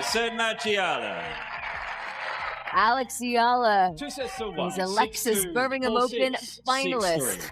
Eala. Alex Eala is Alexis Birmingham Open finalist.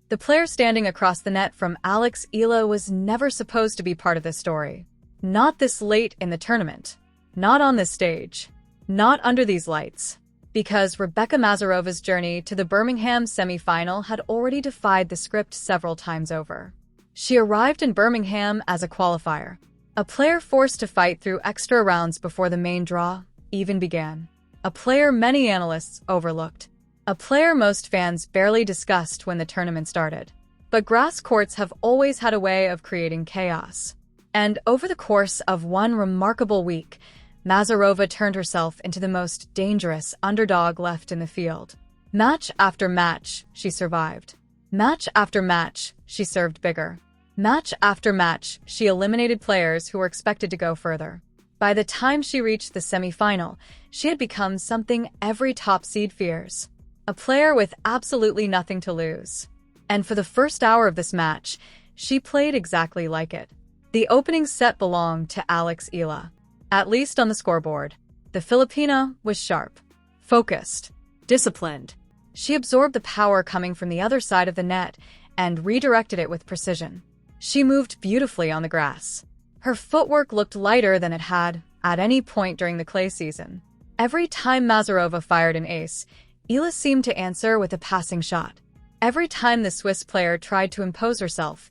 The player standing across the net from Alex Eala was never supposed to be part of this story. Not this late in the tournament. Not on this stage. Not under these lights. Because Rebeka Masarova's journey to the Birmingham semifinal had already defied the script several times over. She arrived in Birmingham as a qualifier, a player forced to fight through extra rounds before the main draw even began. A player many analysts overlooked. A player most fans barely discussed when the tournament started. But grass courts have always had a way of creating chaos. And over the course of one remarkable week, Masarova turned herself into the most dangerous underdog left in the field. Match after match, she survived. Match after match, she served bigger. Match after match, she eliminated players who were expected to go further. By the time she reached the semifinal, she had become something every top seed fears. A player with absolutely nothing to lose. And for the first hour of this match, she played exactly like it. The opening set belonged to Alex Eala. At least on the scoreboard. The Filipina was sharp, focused, disciplined. She absorbed the power coming from the other side of the net and redirected it with precision. She moved beautifully on the grass. Her footwork looked lighter than it had at any point during the clay season. Every time Masarova fired an ace, Eala seemed to answer with a passing shot. Every time the Swiss player tried to impose herself,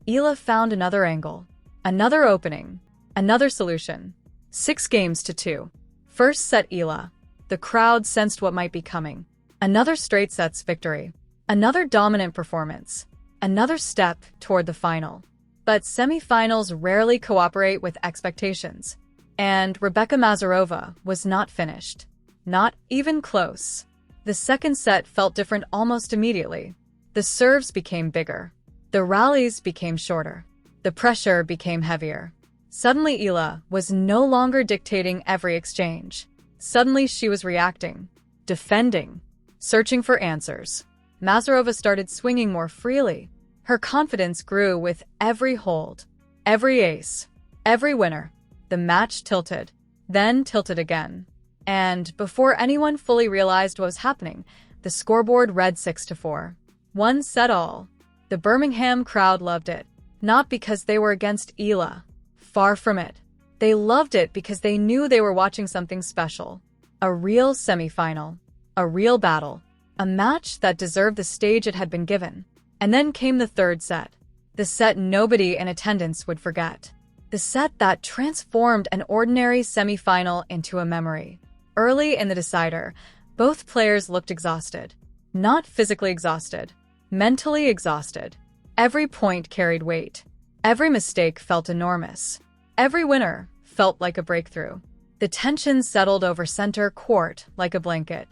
Eala found another angle, another opening, another solution. 6-2. First set Eala. The crowd sensed what might be coming. Another straight sets victory. Another dominant performance. Another step toward the final. But semifinals rarely cooperate with expectations. And Rebeka Masarova was not finished. Not even close. The second set felt different almost immediately. The serves became bigger. The rallies became shorter. The pressure became heavier. Suddenly Eala was no longer dictating every exchange. Suddenly she was reacting, defending, searching for answers. Masarova started swinging more freely. Her confidence grew with every hold, every ace, every winner. The match tilted, then tilted again. And before anyone fully realized what was happening, the scoreboard read 6-4. One set all. The Birmingham crowd loved it, not because they were against Eala. Far from it. They loved it because they knew they were watching something special. A real semifinal. A real battle. A match that deserved the stage it had been given. And then came the third set. The set nobody in attendance would forget. The set that transformed an ordinary semifinal into a memory. Early in the decider, both players looked exhausted. Not physically exhausted. Mentally exhausted. Every point carried weight. Every mistake felt enormous. Every winner felt like a breakthrough. The tension settled over center court like a blanket.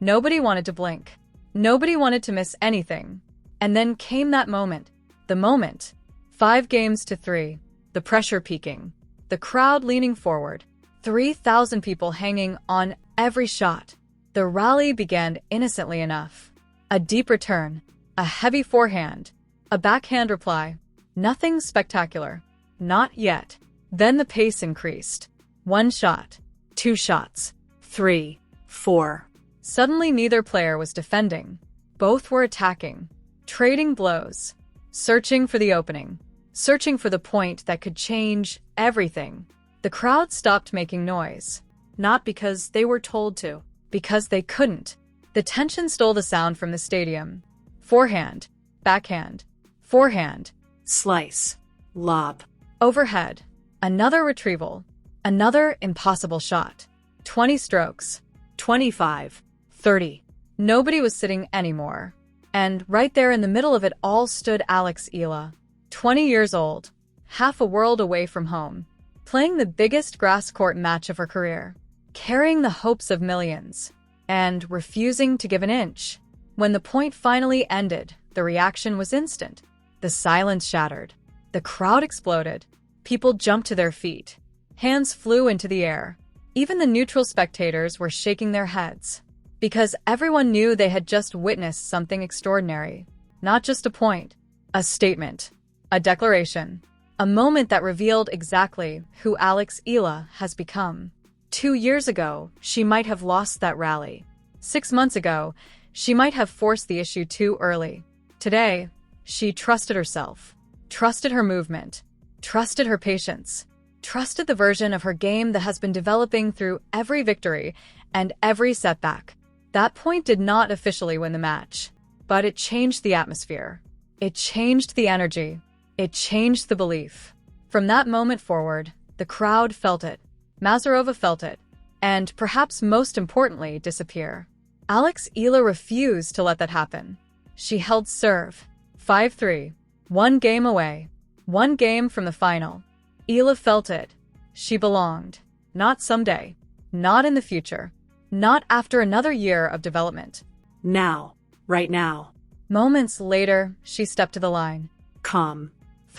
Nobody wanted to blink. Nobody wanted to miss anything. And then came that moment. The moment. 5-3. The pressure peaking. The crowd leaning forward. 3,000 people hanging on every shot. The rally began innocently enough. A deep return. A heavy forehand. A backhand reply. Nothing spectacular. Not yet. Then the pace increased. 1 shot. 2 shots. 3. 4. Suddenly neither player was defending. Both were attacking. Trading blows. Searching for the opening. Searching for the point that could change everything. The crowd stopped making noise. Not because they were told to. Because they couldn't. The tension stole the sound from the stadium. Forehand. Backhand. Forehand. Slice. Lob. Overhead. Another retrieval. Another impossible shot. 20 strokes. 25. 30. Nobody was sitting anymore. And right there in the middle of it all stood Alex Eala. 20 years old. Half a world away from home. Playing the biggest grass court match of her career. Carrying the hopes of millions. And refusing to give an inch. When the point finally ended, the reaction was instant. The silence shattered. The crowd exploded. People jumped to their feet. Hands flew into the air. Even the neutral spectators were shaking their heads. Because everyone knew they had just witnessed something extraordinary. Not just a point. A statement. A declaration. A moment that revealed exactly who Alex Eala has become. 2 years ago, she might have lost that rally. 6 months ago, she might have forced the issue too early. Today, she trusted herself, trusted her movement, trusted her patience, trusted the version of her game that has been developing through every victory and every setback. That point did not officially win the match, but it changed the atmosphere. It changed the energy. It changed the belief. From that moment forward, the crowd felt it. Masarova felt it. And perhaps most importantly, disappear. Alex Eala refused to let that happen. She held serve. 5-3. 1 game away. 1 game from the final. Eala felt it. She belonged. Not someday. Not in the future. Not after another year of development. Now. Right now. Moments later, she stepped to the line. Calm.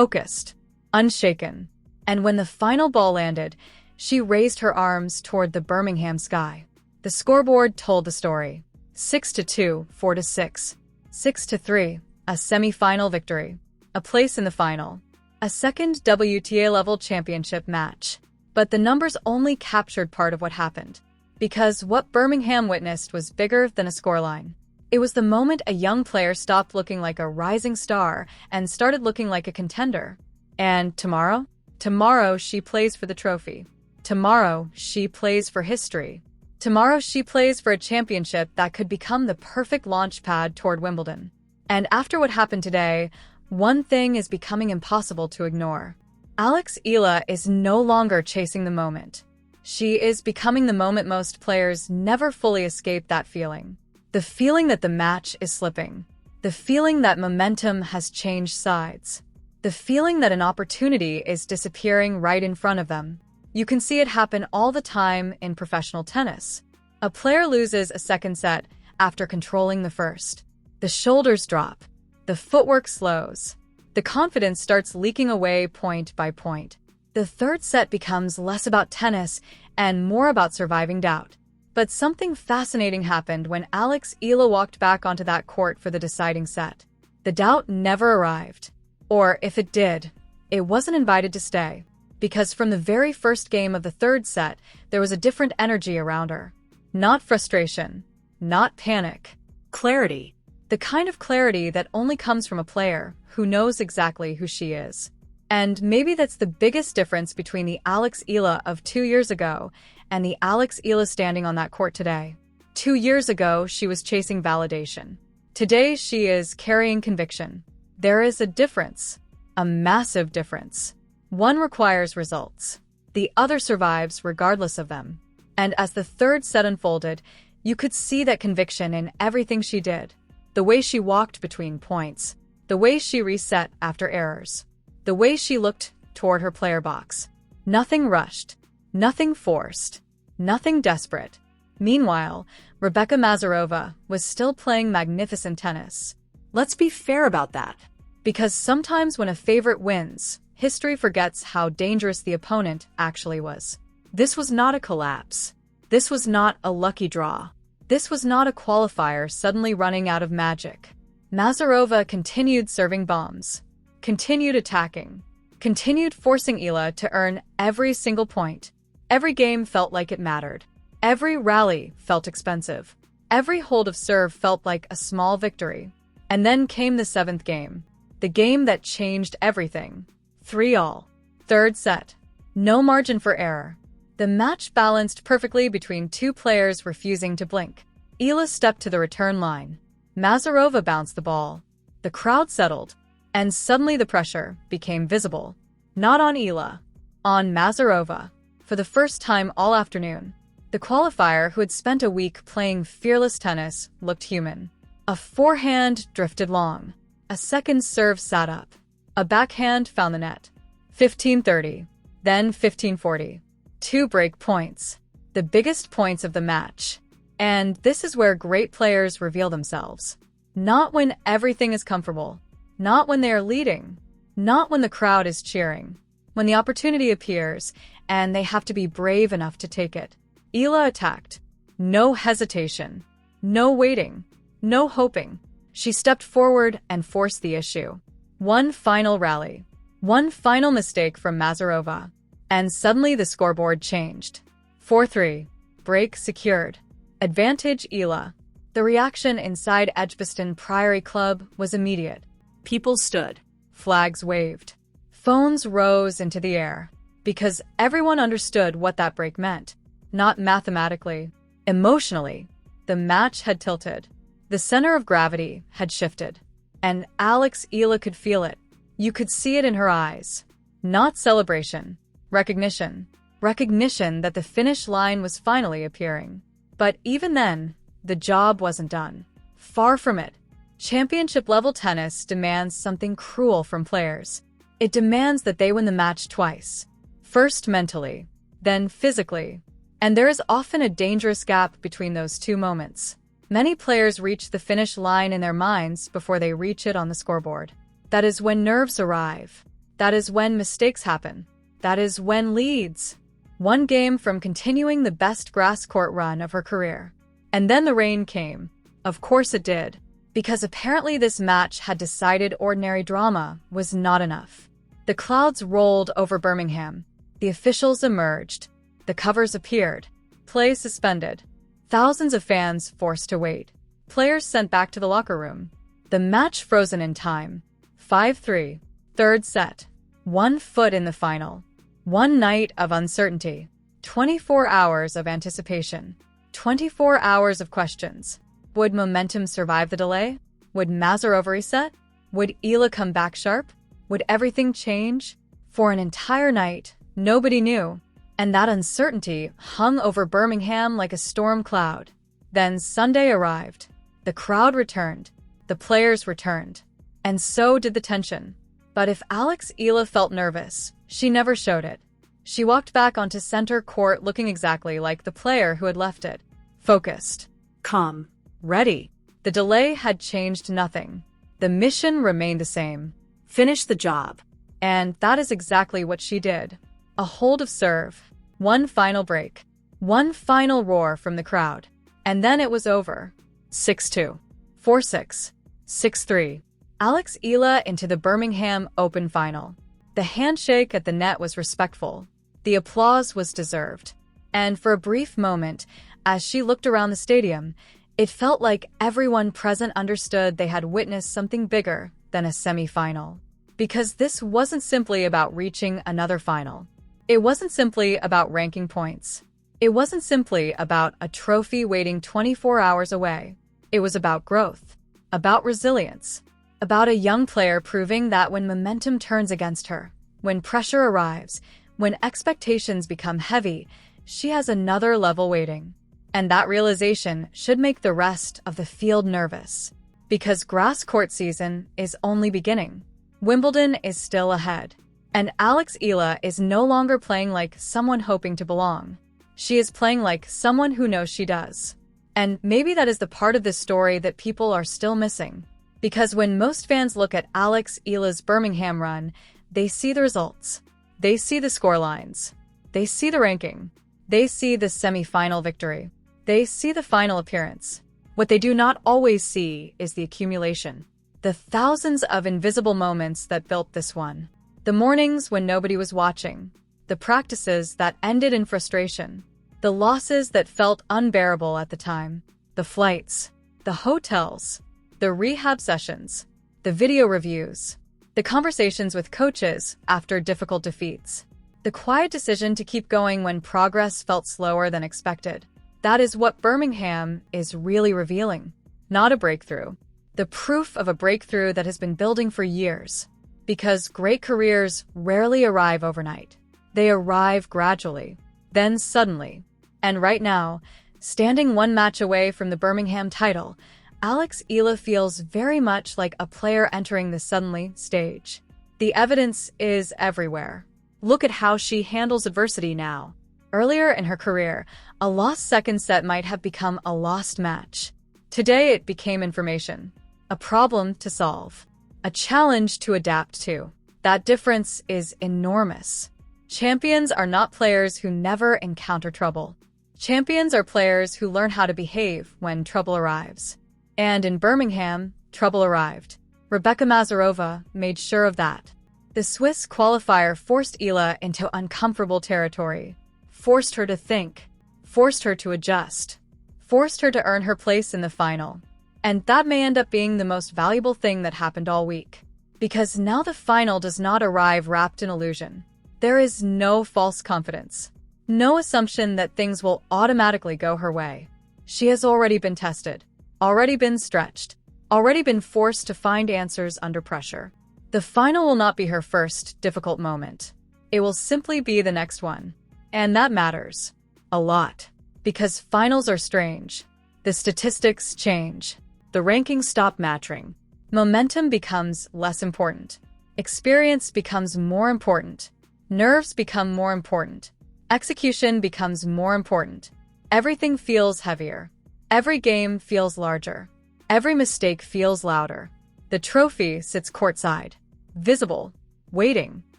Focused. Unshaken. And when the final ball landed, she raised her arms toward the Birmingham sky. The scoreboard told the story. 6-2, 4-6. 6-3, a semi-final victory. A place in the final. A second WTA-level championship match. But the numbers only captured part of what happened. Because what Birmingham witnessed was bigger than a scoreline. It was the moment a young player stopped looking like a rising star and started looking like a contender. And tomorrow? Tomorrow she plays for the trophy. Tomorrow she plays for history. Tomorrow she plays for a championship that could become the perfect launch pad toward Wimbledon. And after what happened today, one thing is becoming impossible to ignore. Alex Eala is no longer chasing the moment. She is becoming the moment. Most players never fully escape that feeling. The feeling that the match is slipping. The feeling that momentum has changed sides. The feeling that an opportunity is disappearing right in front of them. You can see it happen all the time in professional tennis. A player loses a second set after controlling the first. The shoulders drop. The footwork slows. The confidence starts leaking away point by point. The third set becomes less about tennis and more about surviving doubt. But something fascinating happened when Alex Eala walked back onto that court for the deciding set. The doubt never arrived. Or if it did, it wasn't invited to stay. Because from the very first game of the third set, there was a different energy around her. Not frustration. Not panic. Clarity. The kind of clarity that only comes from a player who knows exactly who she is. And maybe that's the biggest difference between the Alex Eala of 2 years ago and the Alex Eala standing on that court today. 2 years ago, she was chasing validation. Today, she is carrying conviction. There is a difference. A massive difference. One requires results. The other survives regardless of them. And as the third set unfolded, you could see that conviction in everything she did. The way she walked between points. The way she reset after errors. The way she looked toward her player box. Nothing rushed. Nothing forced. Nothing desperate. Meanwhile, Rebeka Masarova was still playing magnificent tennis. Let's be fair about that. Because sometimes when a favorite wins, history forgets how dangerous the opponent actually was. This was not a collapse. This was not a lucky draw. This was not a qualifier suddenly running out of magic. Masarova continued serving bombs, continued attacking, continued forcing Eala to earn every single point. Every game felt like it mattered. Every rally felt expensive. Every hold of serve felt like a small victory. And then came the 7th game. The game that changed everything. 3-all. Third set. No margin for error. The match balanced perfectly between two players refusing to blink. Eala stepped to the return line. Masarova bounced the ball. The crowd settled. And suddenly the pressure became visible. Not on Eala. On Masarova. For the first time all afternoon, the qualifier who had spent a week playing fearless tennis looked human. A forehand drifted long. A second serve sat up. A backhand found the net. 15-30. Then 15-40. 2 break points. The biggest points of the match. And this is where great players reveal themselves. Not when everything is comfortable. Not when they are leading. Not when the crowd is cheering. When the opportunity appears, and they have to be brave enough to take it. Eala attacked. No hesitation. No waiting. No hoping. She stepped forward and forced the issue. One final rally. One final mistake from Masarova, and suddenly the scoreboard changed. 4-3. Break secured. Advantage Eala. The reaction inside Edgbaston Priory Club was immediate. People stood. Flags waved. Phones rose into the air. Because everyone understood what that break meant. Not mathematically, emotionally. The match had tilted. The center of gravity had shifted. And Alex Eala could feel it. You could see it in her eyes. Not celebration. Recognition. Recognition that the finish line was finally appearing. But even then, the job wasn't done. Far from it. Championship-level tennis demands something cruel from players. It demands that they win the match twice. First mentally, then physically. And there is often a dangerous gap between those two moments. Many players reach the finish line in their minds before they reach it on the scoreboard. That is when nerves arrive. That is when mistakes happen. That is when leads. One game from continuing the best grass court run of her career. And then the rain came. Of course it did. Because apparently this match had decided ordinary drama was not enough. The clouds rolled over Birmingham. The officials emerged. The covers appeared. Play suspended. Thousands of fans forced to wait. Players sent back to the locker room. The match frozen in time. 5-3. Third set. 1 foot in the final. One night of uncertainty. 24 hours of anticipation. 24 hours of questions. Would momentum survive the delay? Would Masarova reset? Would Eala come back sharp? Would everything change? For an entire night, nobody knew. And that uncertainty hung over Birmingham like a storm cloud. Then Sunday arrived. The crowd returned. The players returned. And so did the tension. But if Alex Eala felt nervous, she never showed it. She walked back onto center court looking exactly like the player who had left it. Focused. Calm. Ready. The delay had changed nothing. The mission remained the same. Finish the job. And that is exactly what she did. A hold of serve. One final break. One final roar from the crowd. And then it was over. 6-2. 4-6. 6-3. Alex Eala into the Birmingham Open final. The handshake at the net was respectful. The applause was deserved. And for a brief moment, as she looked around the stadium, it felt like everyone present understood they had witnessed something bigger than a semi-final. Because this wasn't simply about reaching another final. It wasn't simply about ranking points. It wasn't simply about a trophy waiting 24 hours away. It was about growth, about resilience, about a young player proving that when momentum turns against her, when pressure arrives, when expectations become heavy, she has another level waiting. And that realization should make the rest of the field nervous. Because grass court season is only beginning. Wimbledon is still ahead. And Alex Eala is no longer playing like someone hoping to belong. She is playing like someone who knows she does. And maybe that is the part of this story that people are still missing. Because when most fans look at Alex Eala's Birmingham run, they see the results. They see the scorelines. They see the ranking. They see the semi-final victory. They see the final appearance. What they do not always see is the accumulation. The thousands of invisible moments that built this one. The mornings when nobody was watching. The practices that ended in frustration. The losses that felt unbearable at the time. The flights. The hotels. The rehab sessions. The video reviews. The conversations with coaches after difficult defeats. The quiet decision to keep going when progress felt slower than expected. That is what Birmingham is really revealing. Not a breakthrough. The proof of a breakthrough that has been building for years. Because great careers rarely arrive overnight. They arrive gradually, then suddenly. And right now, standing one match away from the Birmingham title, Alex Eala feels very much like a player entering the suddenly stage. The evidence is everywhere. Look at how she handles adversity now. Earlier in her career, a lost second set might have become a lost match. Today it became information, a problem to solve, a challenge to adapt to. That difference is enormous. Champions are not players who never encounter trouble. Champions are players who learn how to behave when trouble arrives. And in Birmingham, trouble arrived. Rebeka Masarova made sure of that. The The Swiss qualifier forced Eala into uncomfortable territory, forced her to think, forced her to adjust, forced her to earn her place in the final. And that may end up being the most valuable thing that happened all week. Because now the final does not arrive wrapped in illusion. There is no false confidence. No assumption that things will automatically go her way. She has already been tested, already been stretched, already been forced to find answers under pressure. The final will not be her first difficult moment. It will simply be the next one. And that matters. A lot. Because finals are strange. The statistics change. The rankings stop matching. Momentum becomes less important. Experience becomes more important. Nerves become more important. Execution becomes more important. Everything feels heavier. Every game feels larger. Every mistake feels louder. The trophy sits courtside, visible, waiting,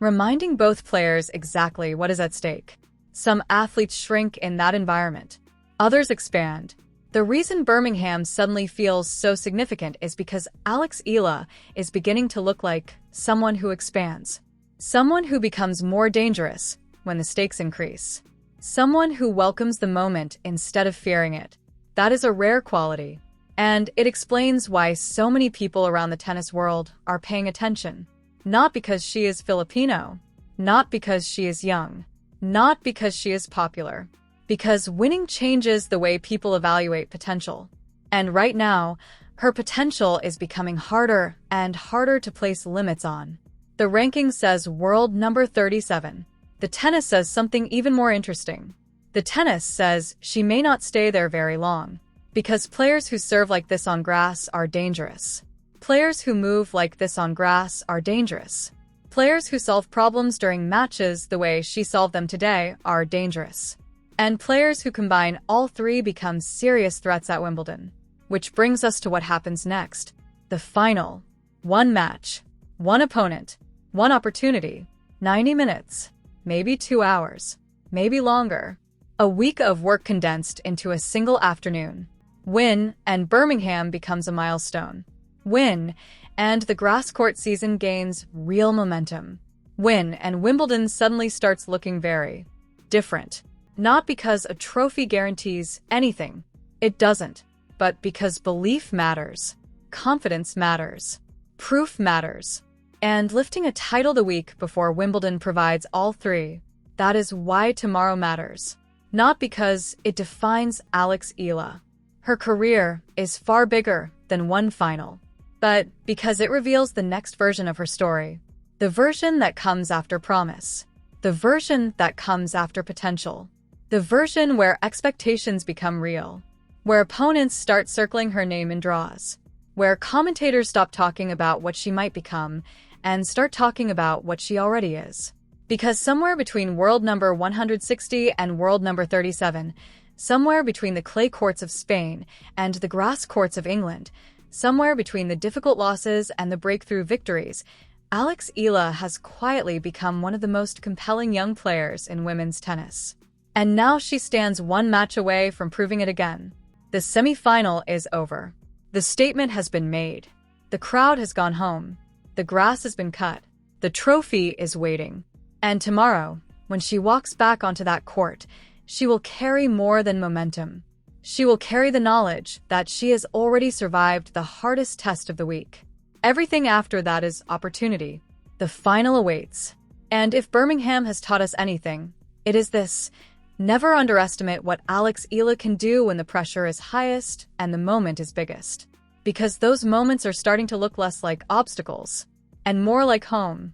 reminding both players exactly what is at stake. Some athletes shrink in that environment. Others expand. The reason Birmingham suddenly feels so significant is because Alex Eala is beginning to look like someone who expands. Someone who becomes more dangerous when the stakes increase. Someone who welcomes the moment instead of fearing it. That is a rare quality. And it explains why so many people around the tennis world are paying attention. Not because she is Filipino. Not because she is young. Not because she is popular. Because winning changes the way people evaluate potential. And right now, her potential is becoming harder and harder to place limits on. The ranking says world number 37. The tennis says something even more interesting. The tennis says she may not stay there very long. Because players who serve like this on grass are dangerous. Players who move like this on grass are dangerous. Players who solve problems during matches the way she solved them today are dangerous. And players who combine all three become serious threats at Wimbledon. Which brings us to what happens next. The final. One match. One opponent. One opportunity. 90 minutes. Maybe 2 hours. Maybe longer. A week of work condensed into a single afternoon. Win, and Birmingham becomes a milestone. Win, and the grass court season gains real momentum. Win, and Wimbledon suddenly starts looking very different. Not because a trophy guarantees anything. It doesn't. But because belief matters. Confidence matters. Proof matters. And lifting a title the week before Wimbledon provides all three. That is why tomorrow matters. Not because it defines Alex Eala. Her career is far bigger than one final. But because it reveals the next version of her story. The version that comes after promise. The version that comes after potential. The version where expectations become real. Where opponents start circling her name in draws. Where commentators stop talking about what she might become and start talking about what she already is. Because somewhere between world number 160 and world number 37, somewhere between the clay courts of Spain and the grass courts of England, somewhere between the difficult losses and the breakthrough victories, Alex Eala has quietly become one of the most compelling young players in women's tennis. And now she stands one match away from proving it again. The semi-final is over. The statement has been made. The crowd has gone home. The grass has been cut. The trophy is waiting. And tomorrow, when she walks back onto that court, she will carry more than momentum. She will carry the knowledge that she has already survived the hardest test of the week. Everything after that is opportunity. The final awaits. And if Birmingham has taught us anything, it is this. Never underestimate what Alex Eala can do when the pressure is highest and the moment is biggest. Because those moments are starting to look less like obstacles and more like home.